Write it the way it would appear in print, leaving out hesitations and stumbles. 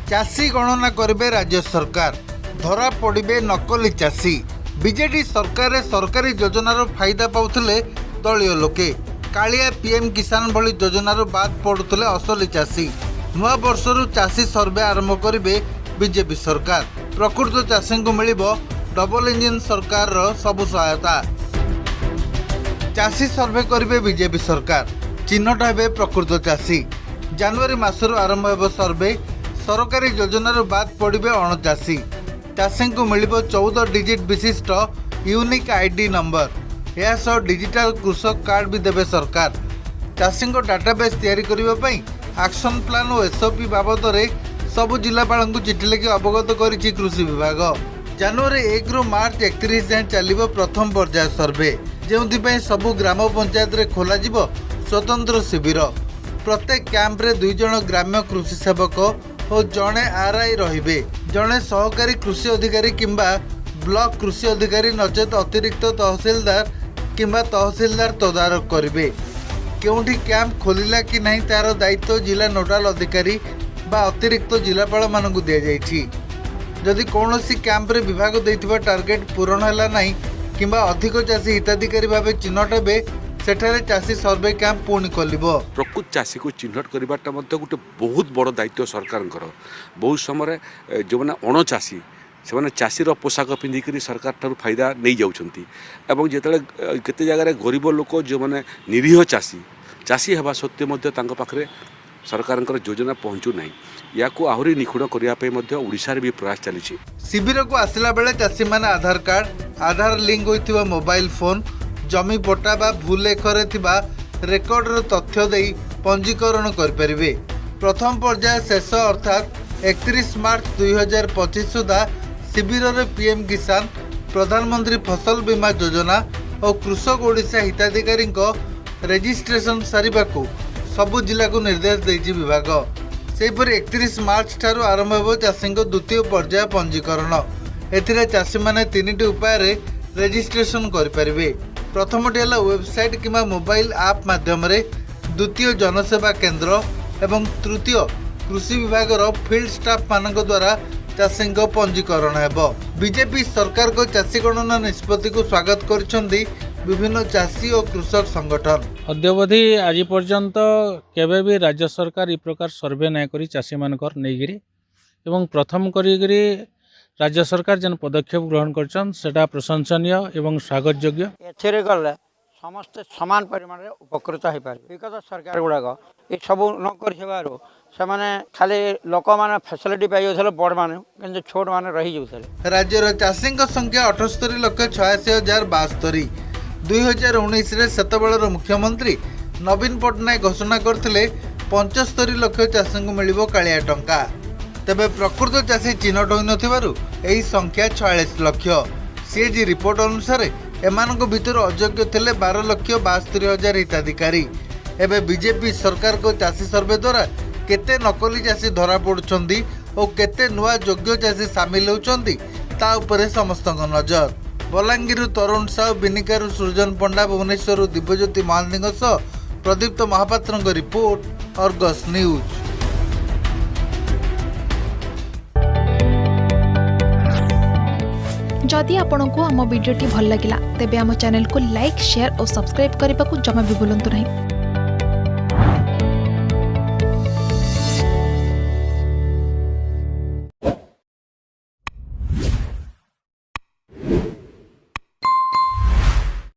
चाषी गणना करेंगे राज्य सरकार, धरा पड़े नकली चाषी। बीजेडी सरकार सरकारी योजनार फायदा पाउथिले दलीय लोके। कालिया पीएम किसान भली योजनार बाद पड़ुले असली चाषी। नुआ वर्षर चाषी सर्वे आरंभ करेंगे बीजेपी सरकार। प्रकृत चाषी को मिल डबल इंजिन सरकार सबु सहायता। चाषी सर्वे करेंगे बीजेपी सरकार, चिन्हट हे प्रकृत चाषी। जनवरी मासर आरंभ हो सर्वे। सरकारी योजनार बाद पड़े अणचाषी। चाषी को मिल 14 डिजिट विशिष्ट यूनिक आईडी नंबर। यह सह डिजिटल कृषक कार्ड भी देवे सरकार। चाषी डाटाबेस तैयारी करने एक्शन प्लान और एसओपी बाबद सबु जिलापाल को चिठी लिखि अवगत करिछि कृषि विभाग। जनवरी 1 रु मार्च 31 जाए चलिबो प्रथम पर्याय सर्वे, जो सबु ग्राम पंचायत रे खोला जिवो स्वतंत्र शिविर। प्रत्येक कैंप रे 2 जण ग्राम्य कृषि सेवक और जड़े आरआई रहिबे। जड़े सहकारी कृषि अधिकारी किंबा ब्लॉक कृषि अधिकारी नचेत अतिरिक्त तहसीलदार किंबा तहसीलदार तदारक करेंगे। केउठी कैंप खोलिला कि नहीं तार दायित्व जिला नोडाल अधिकारी बा अतिरिक्त जिलापाल मानकु दिया जायछि। जदि कौनसी कैंप रे विभाग देथिबा टार्गेट पूरण हैला नहीं किंबा अधिक चाषी हिताधिकारी भाव चिन्हट हे सेठारे चाषी सर्वे कैंप पुणी खोलिबो। प्रकृत चाषी को चिन्हट करवाटा गोटे बहुत बड़ दायित्व सरकार। बहुत समय जो मैंने अणचाषी से चाषीर पोशाक पिंधिक सरकार ठार फायदा नहीं जाउछंती एवं जिते केते जगह गरीब लोक जो मैंने निरीह चाषी हवा सत्वे पाखे सरकार योजना पहुँचू ना। या आहरी निखुण करने ओडिशा भी प्रयास चली। शिविर को आसला बेले चाषी माने आधार कार्ड, आधार लिंक होइथिबा मोबाइल फोन, जमी पट्टा बा भूलेखरे थिबा रेकर्डर तथ्य देई पंजीकरण करें। प्रथम पर्याय शेष अर्थात 31 मार्च 2025 सुधा शिविर रे पीएम किसान, प्रधानमंत्री फसल बीमा योजना और कृषक ओडिशा हिताधिकारी रेजिस्ट्रेशन सारिबा को सबु जिला को निर्देश देइछि विभाग। सेहीपरि 31 मार्च ठारू आरंभ हो चाषी द्वितीय पर्याय पंजीकरण। एथिरे चाषी माने 3टी उपाय रे रेजिस्ट्रेशन करें। प्रथमटी है वेबसाइट किंबा मोबाइल आप माध्यम रे, द्वितीय जनसेवा केंद्र एवं तृतीय कृषि विभाग फील्ड स्टाफ मानक द्वारा चाषी पंजीकरण हेबो। बीजेपी सरकार को चाषी गणना निष्पत्ति को स्वागत करिसेंती विभिन्न चाषी और कृषक संगठन। अद्यावधि आज पर्यंत केबे भी राज्य सरकार इ प्रकार सर्वे नहीं करी चाषी मानकर नहींगिरी एवं प्रथम करी राज्य सरकार जेन पदक्षेप ग्रहण करछन सेटा प्रशंसनीय एवं स्वागत योग्य। एथिरे गले समस्त समान परिमाण रे उपकृत हो पारे। विगत सरकार गुड़ाक ये सब न कर खाली लोक मैंने फैसिलिटी पाई बड़ मान कि छोट मान रही जाते। राज्यर चाषी संख्या 78,86,072। 2019 रे सेतबेलर मुख्यमंत्री नवीन पट्टनायक घोषणा करथिले 75 लाख चाषी को मिलिबो कालिया टंका। तेबे प्रकृत चाषी चिन्हट होई नथिबारु एही संख्या 46 लाख। सीएजी रिपोर्ट अनुसार एमानक भितर अयोग्य थिले 12,72,000 हिताधिकारी। एबे बीजेपी सरकार को चाषी सर्वे द्वारा केते नकली चाषी धरा पड़ुछंती और केते नुआ योग्य चाषी सामिल होउछंती ता उपरे समस्त नजर। बलांगीर तरुण साहू, बिनिकारु सृजन पंडा, भुवनेश्वर दिव्यज्योति महांती सह प्रदीप्त महापात्र रिपोर्ट, अर्गस न्यूज। जदि आपंक आम भिडी भल लगा तेब आम चैनल को लाइक, शेयर और सब्सक्राइब करने को जमा भी भूलु नहीं।